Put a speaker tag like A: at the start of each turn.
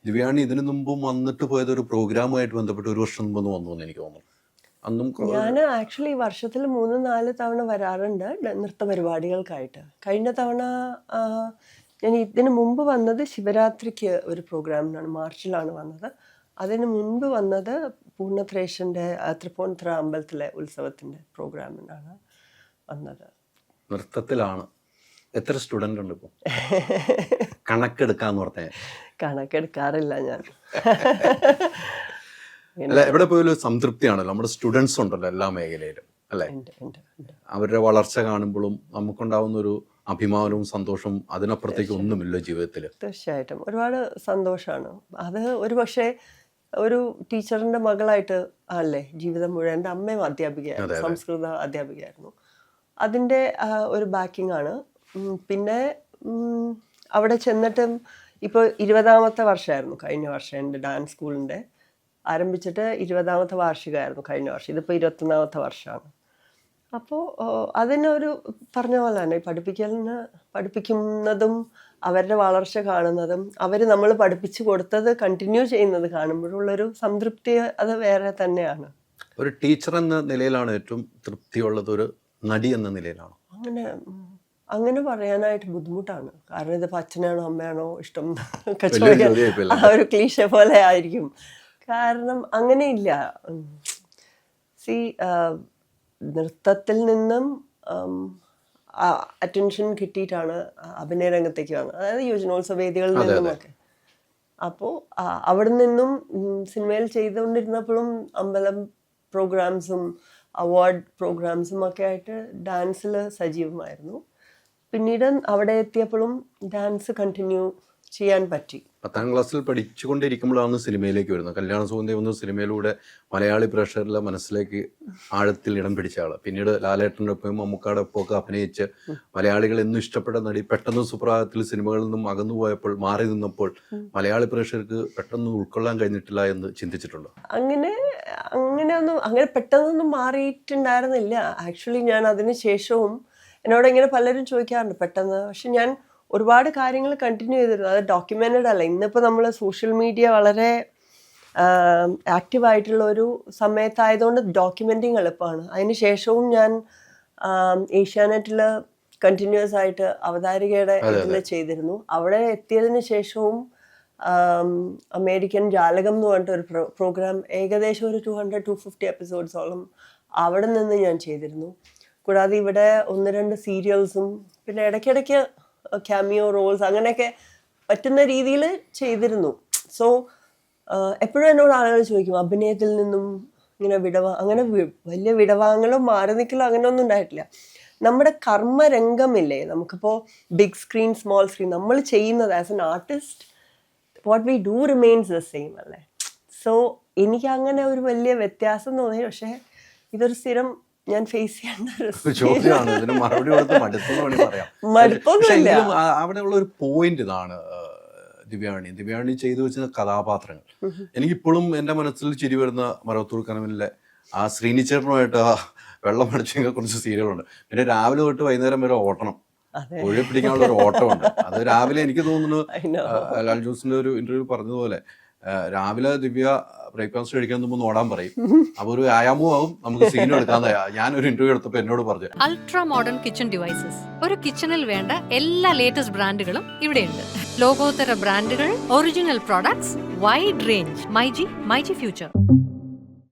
A: ദിവ്യാണി ഇതിനു മുമ്പും വന്നിട്ട് പോയത് ഒരു പ്രോഗ്രാമുമായിട്ട് ബന്ധപ്പെട്ട് 1 വർഷം മുമ്പ് വന്നു എന്ന് എനിക്ക് തോന്നുന്നു. അന്നും
B: ഞാൻ ആക്ച്വലി വർഷത്തിൽ 3-4 തവണ വരാറുണ്ട് നൃത്ത പരിപാടികൾക്കായിട്ട്. കഴിഞ്ഞ തവണ ഞാൻ ഇതിന് മുമ്പ് വന്നത് ശിവരാത്രിക്ക് ഒരു പ്രോഗ്രാമിനാണ്, മാർച്ചിലാണ് വന്നത്. അതിന് മുൻപ് വന്നത് പൂർണ്ണത്രേശൻ്റെ തൃപ്പൂണിത്തുറ അമ്പലത്തിലെ ഉത്സവത്തിൻ്റെ പ്രോഗ്രാമിനാണ് വന്നത്.
A: നൃത്തത്തിലാണ്. എത്ര സ്റ്റുഡൻ്റ് ഉണ്ട് ഇപ്പോൾ? കണക്കെടുക്കാന്ന് പറഞ്ഞേ.
B: കണക്കെടുക്കാറില്ല ഞാൻ.
A: അല്ല, എവിടെ പോയാലും സംതൃപ്തിയാണല്ലോ. നമ്മുടെ സ്റ്റുഡൻസ് ഉണ്ടല്ലോ എല്ലാ മേഖലയിലും അല്ലേ? അവരുടെ വളർച്ച കാണുമ്പോഴും നമുക്കുണ്ടാവുന്ന ഒരു അഭിമാനവും സന്തോഷവും അതിനപ്പുറത്തേക്ക് ഒന്നുമില്ല ജീവിതത്തിൽ.
B: തീർച്ചയായിട്ടും ഒരുപാട് സന്തോഷമാണ്. അത് ഒരു പക്ഷേ ഒരു ടീച്ചറിൻ്റെ മകളായിട്ട് അല്ലേ ജീവിതം മുഴുവൻ. എൻ്റെ അമ്മയും അധ്യാപികയായിരുന്നു, സംസ്കൃത അധ്യാപികയായിരുന്നു. അതിൻ്റെ ഒരു ബാക്കിംഗ് ആണ്. പിന്നെ അവിടെ ചെന്നിട്ടും ഇപ്പോൾ 20ാമത്തെ വർഷമായിരുന്നു കഴിഞ്ഞ വർഷം. എൻ്റെ ഡാൻസ് സ്കൂളിൻ്റെ ആരംഭിച്ചിട്ട് 20ാമത്തെ വാർഷികമായിരുന്നു കഴിഞ്ഞ വർഷം. ഇതിപ്പോൾ 21ാമത്തെ വർഷമാണ്. അപ്പോൾ അതിനൊരു പറഞ്ഞ പോലെ തന്നെ പഠിപ്പിക്കുന്നതും അവരുടെ വളർച്ച കാണുന്നതും അവർ നമ്മൾ പഠിപ്പിച്ചു കൊടുത്തത് കണ്ടിന്യൂ ചെയ്യുന്നത് കാണുമ്പോഴുള്ളൊരു സംതൃപ്തി അത് വേറെ തന്നെയാണ്.
A: ഒരു ടീച്ചർ എന്ന നിലയിലാണ് ഏറ്റവും തൃപ്തിയുള്ളത്, ഒരു നടി എന്ന നിലയിലാണോ?
B: അങ്ങനെ പറയാനായിട്ട് ബുദ്ധിമുട്ടാണ്. കാരണം ഇതിപ്പോൾ അച്ഛനാണോ അമ്മയാണോ ഇഷ്ടം ആ ഒരു ക്ലീഷ പോലെ ആയിരിക്കും. കാരണം അങ്ങനെയില്ല. നൃത്തത്തിൽ നിന്നും അറ്റൻഷൻ കിട്ടിയിട്ടാണ് അഭിനയ രംഗത്തേക്ക് വന്നത്, അതായത് യുവജനോത്സവ വേദികളിൽ നിന്നുമൊക്കെ. അപ്പോൾ അവിടെ നിന്നും സിനിമയിൽ ചെയ്തുകൊണ്ടിരുന്നപ്പോഴും അമ്പലം പ്രോഗ്രാംസും അവാർഡ് പ്രോഗ്രാംസും ഒക്കെ ആയിട്ട് ഡാൻസിൽ സജീവമായിരുന്നു. പിന്നീട് അവിടെ എത്തിയപ്പോഴും ഡാൻസ് കണ്ടിന്യൂ ചെയ്യാൻ പറ്റി.
A: 10ാം ക്ലാസ്സിൽ പഠിച്ചുകൊണ്ടിരിക്കുമ്പോഴാണ് സിനിമയിലേക്ക് വരുന്നത്. കല്യാണ സുഗന്ധം എന്ന സിനിമയിലൂടെ മലയാളി പ്രേക്ഷകരിലെ മനസ്സിലേക്ക് ആഴത്തിൽ ഇടം പിടിച്ച ആള്. പിന്നീട് ലാലേട്ടൻ്റെ ഒപ്പം മമ്മൂക്കാടെ ഒപ്പമൊക്കെ അഭിനയിച്ച് മലയാളികൾ എന്നും ഇഷ്ടപ്പെട്ട നടി പെട്ടെന്ന് സുപ്രഭാതത്തിൽ സിനിമകളിൽ നിന്നും അകന്നുപോയപ്പോൾ, മാറി നിന്നപ്പോൾ മലയാളി പ്രേക്ഷകർക്ക് പെട്ടെന്ന് ഉൾക്കൊള്ളാൻ കഴിഞ്ഞിട്ടില്ല എന്ന് ചിന്തിച്ചിട്ടുണ്ടോ?
B: അങ്ങനെ പെട്ടെന്നൊന്നും മാറിയിട്ടുണ്ടായിരുന്നില്ല. ആക്ച്വലി ഞാൻ അതിന് ശേഷവും എന്നോട് ഇങ്ങനെ പലരും ചോദിക്കാറുണ്ട് പെട്ടെന്ന്. പക്ഷെ ഞാൻ ഒരുപാട് കാര്യങ്ങൾ കണ്ടിന്യൂ ചെയ്തിരുന്നു. അത് ഡോക്യുമെന്റഡ് അല്ല. ഇന്നിപ്പോൾ നമ്മൾ സോഷ്യൽ മീഡിയ വളരെ ആക്റ്റീവായിട്ടുള്ള ഒരു സമയത്തായതുകൊണ്ട് ഡോക്യുമെൻറ്റിങ് എളുപ്പമാണ്. അതിന് ശേഷവും ഞാൻ ഏഷ്യാനെറ്റിൽ കണ്ടിന്യൂസ് ആയിട്ട് അവതാരികയുടെ ഇതിൽ ചെയ്തിരുന്നു. അവിടെ എത്തിയതിന് ശേഷവും അമേരിക്കൻ ജാലകം എന്ന് പറഞ്ഞിട്ട് ഒരു പ്രോഗ്രാം ഏകദേശം ഒരു 200-250 എപ്പിസോഡ്സോളം അവിടെ നിന്ന് ഞാൻ ചെയ്തിരുന്നു. കൂടാതെ ഇവിടെ 1-2 സീരിയൽസും പിന്നെ ഇടയ്ക്കിടയ്ക്ക് ക്യാമിയോ റോൾസ് അങ്ങനെയൊക്കെ പറ്റുന്ന രീതിയിൽ ചെയ്തിരുന്നു. സോ എപ്പോഴും എന്നോട് ആളുകൾ ചോദിക്കും അഭിനയത്തിൽ നിന്നും ഇങ്ങനെ അങ്ങനെ വലിയ വിടവാങ്ങലോ മാറി നിൽക്കലോ അങ്ങനെ ഒന്നും ഉണ്ടായിട്ടില്ല. നമ്മുടെ കർമ്മരംഗമില്ലേ, നമുക്കിപ്പോൾ ബിഗ് സ്ക്രീൻ സ്മോൾ സ്ക്രീൻ നമ്മൾ ചെയ്യുന്നത് as an artist what we do remains the same അല്ലേ. സോ എനിക്ക് അങ്ങനെ ഒരു വലിയ വ്യത്യാസം തോന്നി. പക്ഷേ ഇതൊരു സ്ഥിരം ഞാൻ ഫേസ് ചെയ്യേണ്ട ഒരു
A: ചോദ്യമാണ്. ഇതിന് മറുപടി കൊടുത്ത്
B: മടുപ്പൊന്നുമില്ല.
A: അവിടെയുള്ള ഒരു പോയിന്റ് ഇതാണ് ദിവ്യാണി ചെയ്തു വെച്ച കഥാപാത്രങ്ങൾ. എനിക്കിപ്പോഴും എൻ്റെ മനസ്സിൽ ചിരി വരുന്ന മറവത്തൂർ കനവിലെ ആ ശ്രീനിച്ചേട്ടനുമായിട്ട് ആ വെള്ളം അടിച്ചതിനെ കുറിച്ച് സീരിയലുണ്ട്. പിന്നെ രാവിലെ തൊട്ട് വൈകുന്നേരം വരെ ഓട്ടണം, ഒഴി പിടിക്കാനുള്ള ഒരു ഓട്ടമുണ്ട്. അത് രാവിലെ എനിക്ക് തോന്നുന്നു ലാൽ ജോസിന്റെ ഒരു ഇന്റർവ്യൂ പറഞ്ഞതുപോലെ രാവിലെ ദിവ്യ ബ്രേക്ക്ഫാസ്റ്റ് കഴിക്കാൻ മുമ്പ് ഓടാൻ പറയും. അപ്പൊ ഒരു വ്യായാമവും ആവും, നമുക്ക് സീനും എടുക്കാതെ. ഞാനൊരു ഇന്റർവ്യൂ എടുത്തപ്പോൾ എന്നോട് പറഞ്ഞു
C: അൾട്രാ മോഡേൺ കിച്ചൺ ഡിവൈസസ്. ഒരു കിച്ചണിൽ വേണ്ട എല്ലാ ലേറ്റസ്റ്റ് ബ്രാൻഡുകളും ഇവിടെയുണ്ട്. ലോകോത്തര ബ്രാൻഡുകൾ, original products, wide range. MyG future.